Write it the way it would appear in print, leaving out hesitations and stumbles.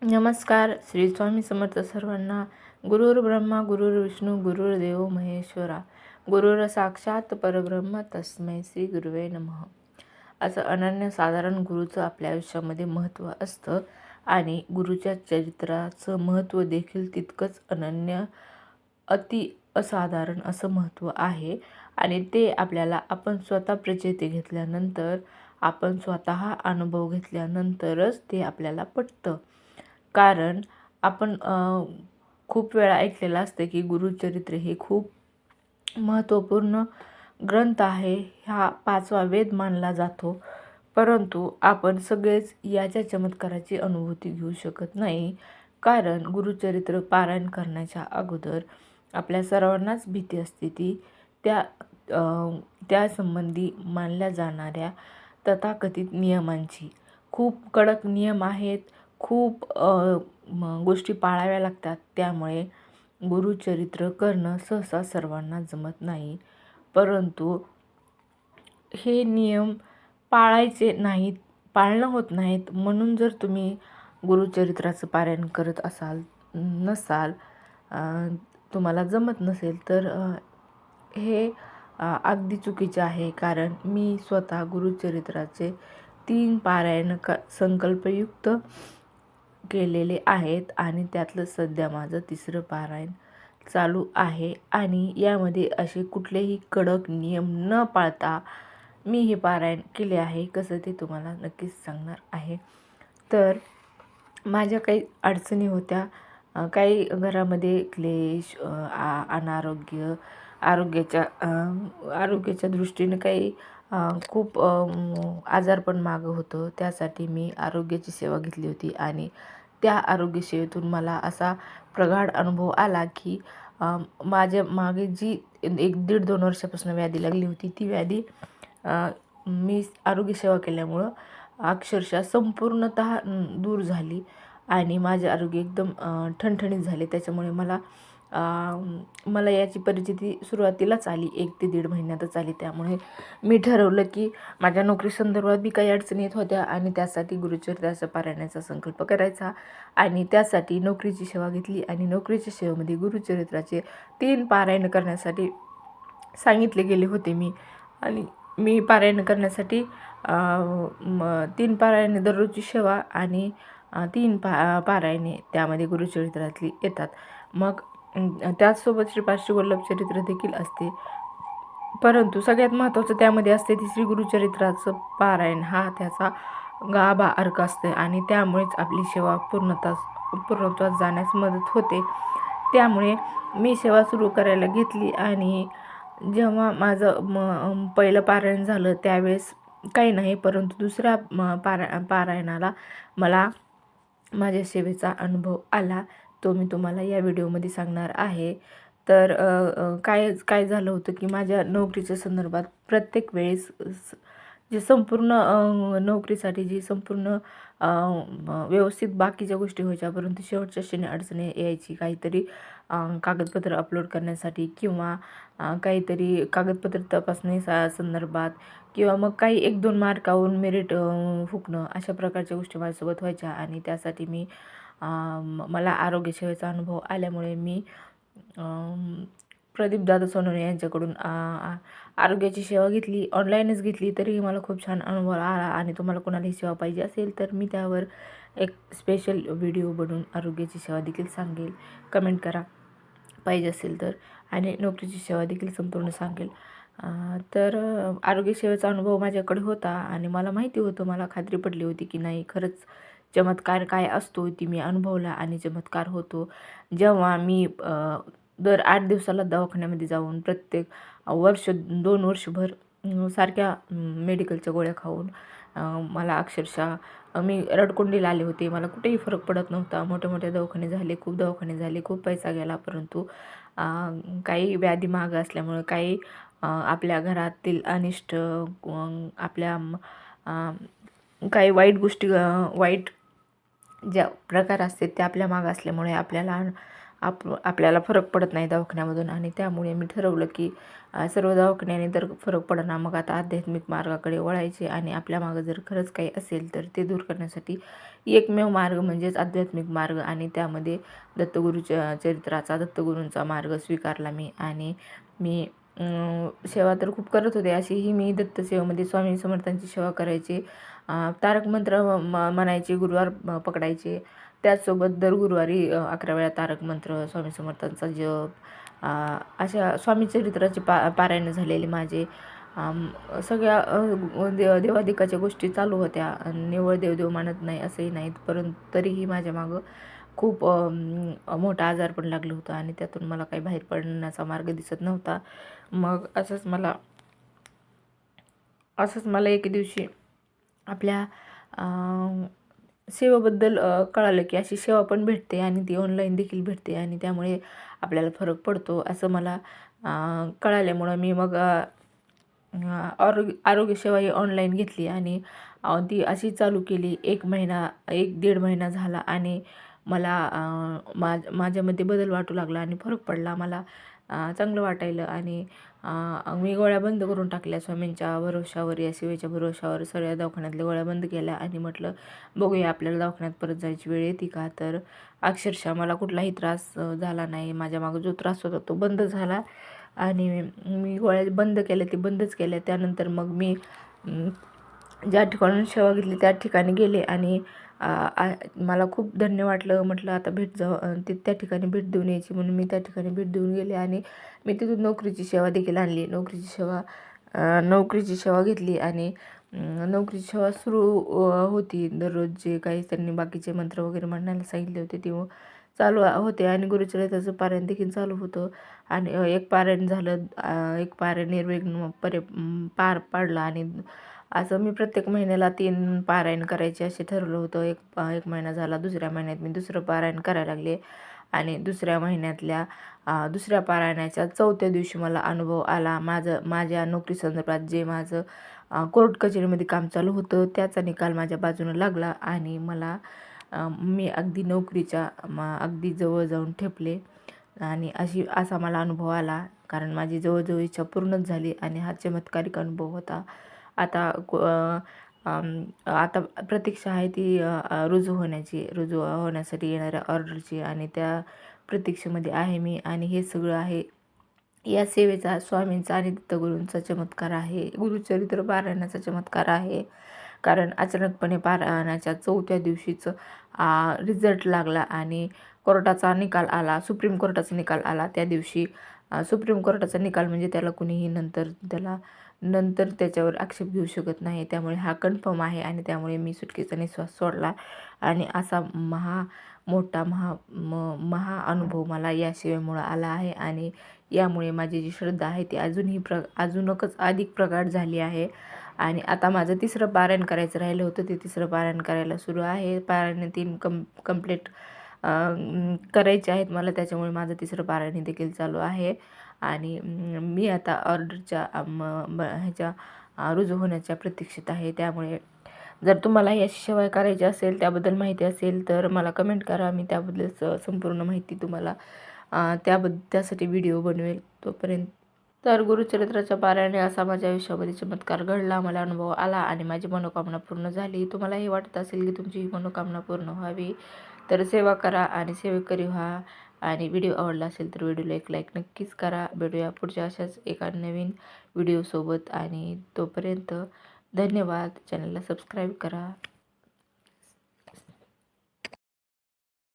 नमस्कार. श्री स्वामी समर्थ सर्वांना. गुरुर् ब्रह्मा गुरुर्विष्णू गुरुर्देव महेश्वरा, गुरुर साक्षात परब्रह्म तस्मै श्री गुरुवे नमः. असं अनन्यसाधारण गुरुचं आपल्या आयुष्यामध्ये महत्त्व असतं आणि गुरुच्या चरित्राचं महत्त्व देखील तितकंच अनन्य अति असाधारण असं महत्त्व आहे. आणि ते आपल्याला आपण स्वतः प्रचिती घेतल्यानंतर, आपण स्वतः अनुभव घेतल्यानंतरच ते आपल्याला पटतं. कारण आपण खूप वेळा ऐकलेलं असतं की गुरुचरित्र हे खूप महत्त्वपूर्ण ग्रंथ आहे. हा 5वा वेद मानला जातो. परंतु आपण सगळेच याच्या चमत्काराची अनुभूती घेऊ शकत नाही. कारण गुरुचरित्र पारायण करण्याच्या अगोदर आपल्या सर्वांनाच भीती असते ती त्यासंबंधी मानल्या जाणाऱ्या तथाकथित नियमांची. खूप कडक नियम आहेत. खूप गोष्टी पाळाव्या लागतात. त्यामुळे गुरुचरित्र करणं सहसा सर्वांना जमत नाही. परंतु हे नियम पाळायचे नाहीत, पाळणं होत नाहीत म्हणून जर तुम्ही गुरुचरित्राचं पारायण करत नसाल, तुम्हाला जमत नसेल तर हे अगदी चुकीचे आहे. कारण मी स्वतः गुरुचरित्राचे 3 पारायण संकल्पयुक्त केलेले आहेत आणि त्यातलं सध्या माझं 3रं पारायण चालू आहे. आणि यामध्ये असे कुठलेही कडक नियम न पाळता मी हे पारायण केले आहे. कसं ते तुम्हाला नक्कीच सांगणार आहे. तर माझ्या काही अडचणी होत्या, काही घरामध्ये क्लेश, अनारोग्य, आरोग्याच्या दृष्टीने काही खूप आजारपण मागं होतं. त्यासाठी मी आरोग्याची सेवा घेतली होती आणि त्या आरोग्य सेवेतून मला असा प्रगाढ अनुभव आला की माझ्या मागे जी 1-1.5-2 वर्षापासून व्याधी लागली होती, ती व्याधी मी आरोग्यसेवा केल्यामुळं अक्षरशः संपूर्णतः दूर झाली आणि माझे आरोग्य एकदम ठणठणीत झाले. त्याच्यामुळे मला याची परिस्थिती सुरुवातीलाच आली, 1 ते 1.5 महिन्यातच आली. त्यामुळे मी ठरवलं की माझ्या नोकरी संदर्भात बी काही अडचणी येत होत्या आणि त्यासाठी गुरुचरित्राचा पारायणाचा संकल्प करायचा. आणि त्यासाठी नोकरीची सेवा घेतली आणि नोकरीच्या सेवेमध्ये गुरुचरित्राचे 3 पारायण करण्यासाठी सांगितले गेले होते आणि मी पारायण करण्यासाठी 3 पारायणे दररोजची सेवा आणि 3 पारायणे त्यामध्ये गुरुचरित्रातली येतात. मग त्याचसोबत श्रीपाद श्रीवल्लभ चरित्र देखील असते. परंतु सगळ्यात महत्त्वाचं त्यामध्ये असते ते श्री गुरुचरित्राचं पारायण. हा त्याचा गाभा अर्क असते आणि त्यामुळेच आपली सेवा पूर्णत्वास जाण्यास मदत होते. त्यामुळे मी सेवा सुरू करायला घेतली आणि जेव्हा माझं पहिलं पारायण झालं त्यावेळेस काही नाही. परंतु दुसऱ्या पारायणाला मला माझ्या सेवेचा अनुभव आला. तो मी तुम्हाला या व्हिडिओमध्ये सांगणार आहे. तर काय झालं होतं की माझ्या नोकरीच्या संदर्भात प्रत्येक वेळेस जे संपूर्ण नोकरीसाठी जी संपूर्ण व्यवस्थित बाकीच्या गोष्टी व्हायच्या, परंतु शेवटच्या क्षणी अडचणी यायची. काहीतरी कागदपत्र अपलोड करण्यासाठी किंवा काहीतरी कागदपत्र तपासणी संदर्भात किंवा मग काही 1-2 मार्कावरून मेरिट फुकणं, अशा प्रकारच्या गोष्टी माझ्यासोबत व्हायच्या. आणि त्यासाठी मला आरोग्य सेवेचा अनुभव आल्यामुळे मी प्रदीप दादा सोनवणे यांच्याकडून आरोग्याची सेवा घेतली. ऑनलाईनच घेतली तरीही मला खूप छान अनुभव आला. आणि तुम्हाला कोणालाही सेवा पाहिजे असेल तर मी त्यावर एक स्पेशल व्हिडिओ बनवून आरोग्याची सेवा देखील सांगेल. कमेंट करा पाहिजे असेल तर. आणि नोकरीची सेवा देखील संपूर्ण सांगेल. तर आरोग्य सेवेचा अनुभव माझ्याकडे होता आणि मला माहिती होतं, मला खात्री पडली होती की नाही, खरंच चमत्कार काय असतो ती मी अनुभवला आणि चमत्कार होतो. जेव्हा मी दर 8 दिवसाला दवाखान्यामध्ये जाऊन प्रत्येक 2 वर्षभर सारख्या मेडिकलच्या गोळ्या खाऊन मला अक्षरशः मी रडकुंडीला आले होते. मला कुठेही फरक पडत नव्हता. मोठे दवाखाने झाले, खूप दवाखाने झाले, खूप पैसा गेला. परंतु काही व्याधी मागं असल्यामुळे, काही आपल्या घरातील अनिष्ट, आपल्या काही वाईट ज्या प्रकार असतात ते आपल्या मागं असल्यामुळे आपल्याला आपल्याला फरक पडत नाही दवाखान्यामधून. आणि त्यामुळे मी ठरवलं की सर्व दवाखान्याने तर फरक पडेना, मग आता आध्यात्मिक मार्गाकडे वळायचे. आणि आपल्या मागं जर खरंच काही असेल तर ते दूर करण्यासाठी एकमेव मार्ग म्हणजेच आध्यात्मिक मार्ग. आणि त्यामध्ये दत्तगुरूच्या चरित्राचा, दत्तगुरूंचा मार्ग स्वीकारला मी. आणि मी सेवा तर खूप करत होते. अशीही मी दत्तसेवेमध्ये स्वामी समर्थांची सेवा करायचे, तारक मंत्र म्हणायचे, गुरुवार पकडायचे. त्याचसोबत दर गुरुवारी 11 वेळा तारक मंत्र, स्वामी समर्थांचा जप, अशा स्वामी चरित्राचे पारायण झालेले माझे. सगळ्या देवादिकाच्या गोष्टी चालू होत्या. निव्वळ देव मानत नाही असंही नाहीत, परंतु तरीही माझ्या मागं खूप मोठा आजार पण लागलं होतं आणि त्यातून मला काही बाहेर पडण्याचा मार्ग दिसत नव्हता. मग असंच मला एके दिवशी आपल्या सेवेबद्दल कळालं की अशी सेवा पण भेटते आणि ती ऑनलाईन देखील भेटते आणि त्यामुळे आपल्याला फरक पडतो असं मला कळाल्यामुळं मी मग आरोग्यसेवा ही ऑनलाईन घेतली आणि ती अशी चालू केली. 1-1.5 महिना झाला आणि मला माझ्यामध्ये बदल वाटू लागला आणि फरक पडला. मला चांगलं वाटायलं आणि मी गोळ्या बंद करून टाकल्या. स्वामींच्या भरोशावर, या सेवेच्या भरोशावर सगळ्या दवाखान्यातल्या गोळ्या बंद केल्या आणि म्हटलं बघूया आपल्याला दवाखान्यात परत जायची वेळ येते का. तर अक्षरशः मला कुठलाही त्रास झाला नाही. माझ्या मागं जो त्रास होता तो बंद झाला आणि मी गोळ्या बंद केल्या, ते बंदच केल्या. त्यानंतर मग मी ज्या ठिकाणून सेवा घेतली त्या ठिकाणी गेले आणि मला खूप धन्य वाटलं. म्हटलं आता भेट त्या ठिकाणी भेट देऊन यायची, म्हणून मी त्या ठिकाणी भेट देऊन गेले आणि मी तिथून नोकरीची सेवा देखील आणली. नोकरीची सेवा घेतली आणि नोकरीची सेवा सुरू होती. दररोज जे काही त्यांनी बाकीचे मंत्र वगैरे म्हणायला सांगितले होते ते चालू होते आणि गुरुचरित्राचं पारायण देखील चालू होतं. आणि एक पारायण झालं, एक पारायण निर्विघ्न पार पाडलं. आणि असं मी प्रत्येक महिन्याला 3 पारायण करायचे असे ठरवलं होतं. एक महिना झाला, दुसऱ्या महिन्यात मी दुसरं पारायण करायला लागले आणि दुसऱ्या महिन्यातल्या दुसऱ्या पारायणाच्या 4थ्या दिवशी मला अनुभव आला. माझ्या नोकरीसंदर्भात जे माझं कोर्ट कचेरीमध्ये काम चालू होतं त्याचा निकाल माझ्या बाजूनं लागला आणि मी अगदी नोकरीच्या अगदी जवळ जाऊन ठेपले आणि असा मला अनुभव आला. कारण माझी जवळजवळ इच्छा पूर्णच झाली आणि हा चमत्कारिक अनुभव होता. आता प्रतीक्षा आहे ती रुजू होण्यासाठी येणाऱ्या ऑर्डरची आणि त्या प्रतीक्षेमध्ये आहे मी. आणि हे सगळं आहे या सेवेचा, स्वामींचा आणि दत्तगुरूंचा चमत्कार आहे. गुरुचरित्र पारायणाचा चमत्कार आहे. कारण अचानकपणे पारायणाच्या 4थ्या दिवशीच रिझल्ट लागला आणि कोर्टाचा निकाल आला. सुप्रीम कोर्टाचा निकाल आला त्या दिवशी. सुप्रीम कोर्टाचा निकाल म्हणजे त्याला कुणीही नंतर त्याच्यावर आक्षेप घेऊ शकत नाही. त्यामुळे हा कन्फर्म आहे आणि त्यामुळे मी सुटकेचा निश्वास सोडला आणि असा मोठा महा अनुभव मला या सेवेमुळं आला आहे. आणि यामुळे माझी जी श्रद्धा आहे ती अजूनच अधिक प्रगाढ झाली आहे. आणि आता माझं 3रं पारायण करायचं राहिलं होतं, ते 3रं पारायण करायला सुरू आहे. पारायण 3 कंप्लीट करायचे आहेत मला, त्याच्यामुळे माझं 3रं पारायण देखील चालू आहे. आणि मी आता ऑर्डरच्या ह्याच्या रुजू होण्याच्या प्रतीक्षेत आहे. त्यामुळे जर तुम्हाला याची सेवा करायची असेल, त्याबद्दल माहिती असेल तर मला कमेंट करा. मी त्याबद्दल संपूर्ण माहिती तुम्हाला त्यासाठी व्हिडिओ बनवेल. तोपर्यंत तर गुरुचरित्राच्या पारायणे असा माझ्या आयुष्यामध्ये चमत्कार घडला, मला अनुभव आला आणि माझी मनोकामना पूर्ण झाली. तुम्हालाही वाटत असेल की तुमची ही मनोकामना पूर्ण व्हावी तर सेवा करा आणि सेवेकरी व्हा. आणि व्हिडिओ आवडला असेल तर व्हिडिओला एक लाईक नक्कीच करा. भेटूया पुढच्या अशाच एका नवीन व्हिडिओसोबत आणि तोपर्यंत धन्यवाद. चॅनलला सबस्क्राईब करा.